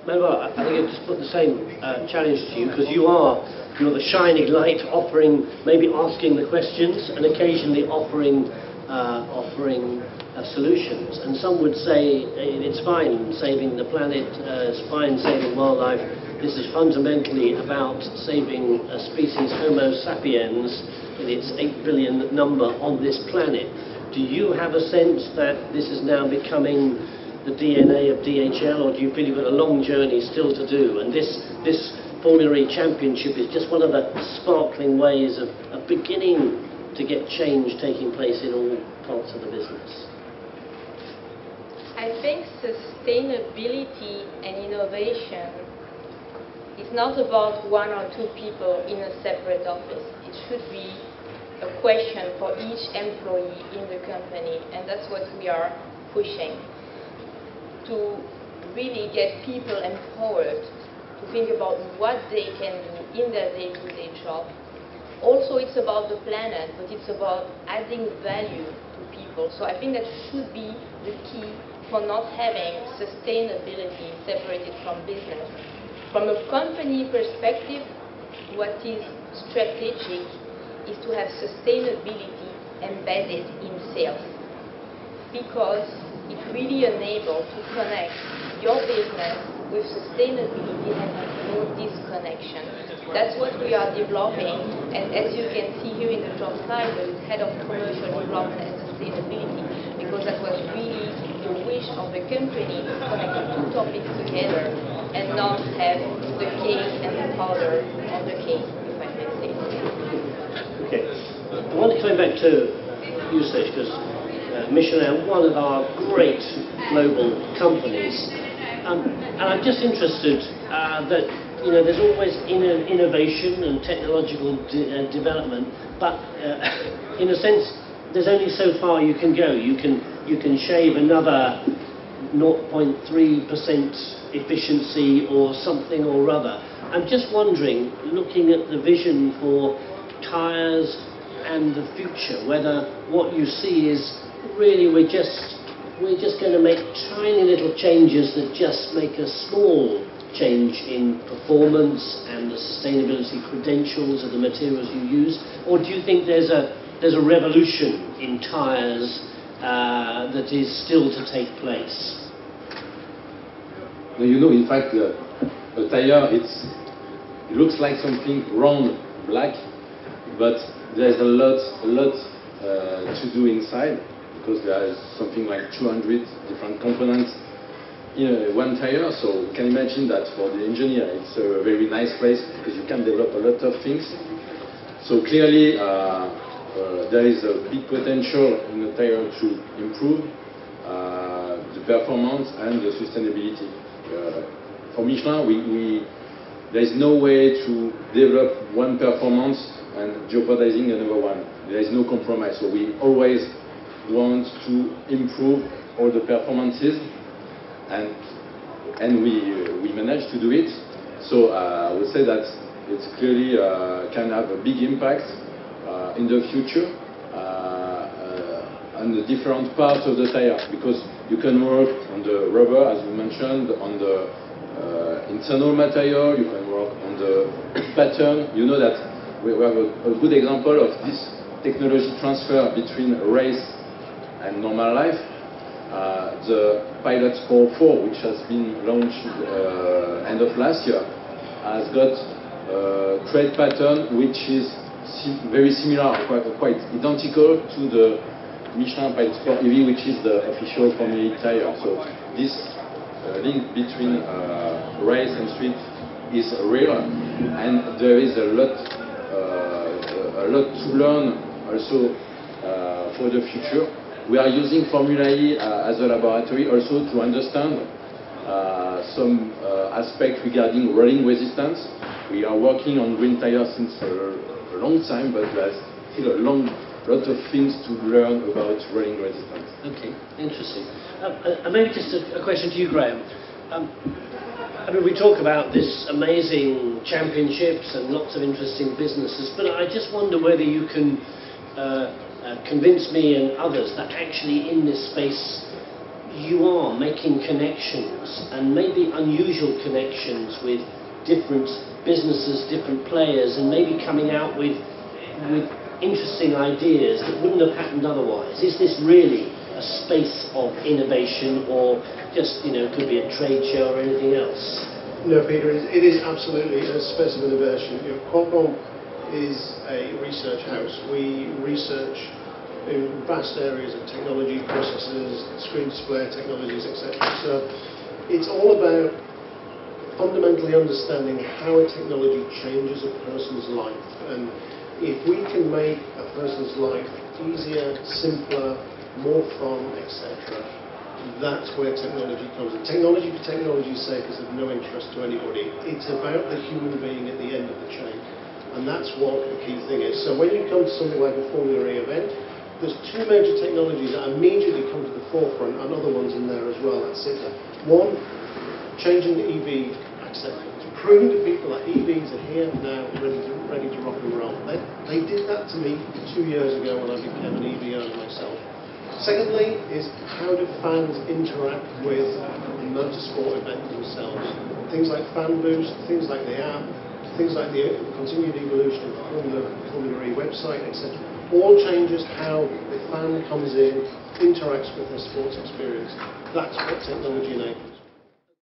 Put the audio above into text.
Manuel, I think I've just put the same challenge to you, because you're the shining light, offering, maybe asking the questions, and occasionally offering solutions. And some would say it's fine saving the planet, it's fine saving wildlife. This is fundamentally about saving a species, Homo sapiens, in its 8 billion number on this planet. Do you have a sense that this is now becoming the DNA of DHL, or do you feel you've got a long journey still to do? And this Formulary Championship is just one of the sparkling ways of beginning to get change taking place in all parts of the business. I think sustainability and innovation is not about one or two people in a separate office. It should be a question for each employee in the company, and that's what we are pushing, to really get people empowered to think about what they can do in their day-to-day job. Also, it's about the planet, but it's about adding value to people. So I think that should be the key for not having sustainability separated from business. From a company perspective, what is strategic is to have sustainability embedded in sales, because it really enables to connect your business with sustainability and have no disconnection. That's what we are developing, and as you can see here in the job title, it's Head of Commercial Development and Sustainability, because that was really the wish of the company to connect the two topics together and not have the cake and the powder on the cake, if I may say. Okay. I want to come back to you, Serge, because Michelin, one of our great global companies, and I'm just interested that there's always innovation and technological development, but in a sense, there's only so far you can go. You can shave another 0.3% efficiency or something or other. I'm just wondering, looking at the vision for tyres and the future, whether what you see is really we're just going to make tiny little changes that just make a small change in performance and the sustainability credentials of the materials you use, or do you think there's a revolution in tyres that is still to take place? No, in fact, a tire it looks like something round, black, but there's a lot to do inside, because there is something like 200 different components in one tire. So you can imagine that for the engineer it's a very nice place, because you can develop a lot of things. So clearly there is a big potential in the tire to improve the performance and the sustainability. For Michelin, there is no way to develop one performance and jeopardizing another one. There is no compromise. So we always want to improve all the performances, and we manage to do it. So I would say that it's clearly can have a big impact in the future on the different parts of the tire, because you can work on the rubber, as we mentioned, on the internal material, you can work on the pattern. You know that we have a good example of this technology transfer between race and normal life. The Pilot Sport 4, which has been launched end of last year, has got a tread pattern which is very similar, quite identical to the Michelin Pilot Sport EV, which is the official Formula E tire. So this link between race and street is real, and there is a lot to learn also for the future. We are using Formula E as a laboratory also to understand some aspects regarding rolling resistance. We are working on green tires since a long time, but there's still a lot of things to learn about rolling resistance. Okay, interesting. And maybe just a question to you, Graham. I mean, we talk about this amazing championships and lots of interesting businesses, but I just wonder whether you can convince me and others that actually in this space you are making connections, and maybe unusual connections with different businesses, different players, and maybe coming out with interesting ideas that wouldn't have happened otherwise. Is this really a space of innovation, or just, could be a trade show or anything else? No, Peter, it is absolutely a space of innovation. Qualcomm is a research house. We research in vast areas of technology, processors, screen display technologies, etc. So it's all about fundamentally understanding how a technology changes a person's life. And if we can make a person's life easier, simpler, more fun, etc., that's where technology comes in. Technology for technology's sake is of no interest to anybody. It's about the human being at the end of the chain. And that's what the key thing is. So when you come to something like a Formula E event, there's two major technologies that immediately come to the forefront, and other ones in there as well that sit there. One, changing the EV acceptance, proving to people that EVs are here now, ready to rock and roll. They did that to me 2 years ago when I became an EV owner myself. Secondly is, how do fans interact with the motorsport event themselves? Things like Fan Boost, things like the app, things like the continued evolution of the Formula E website, etc. All changes how the fan comes in, interacts with their sports experience. That's what technology enables.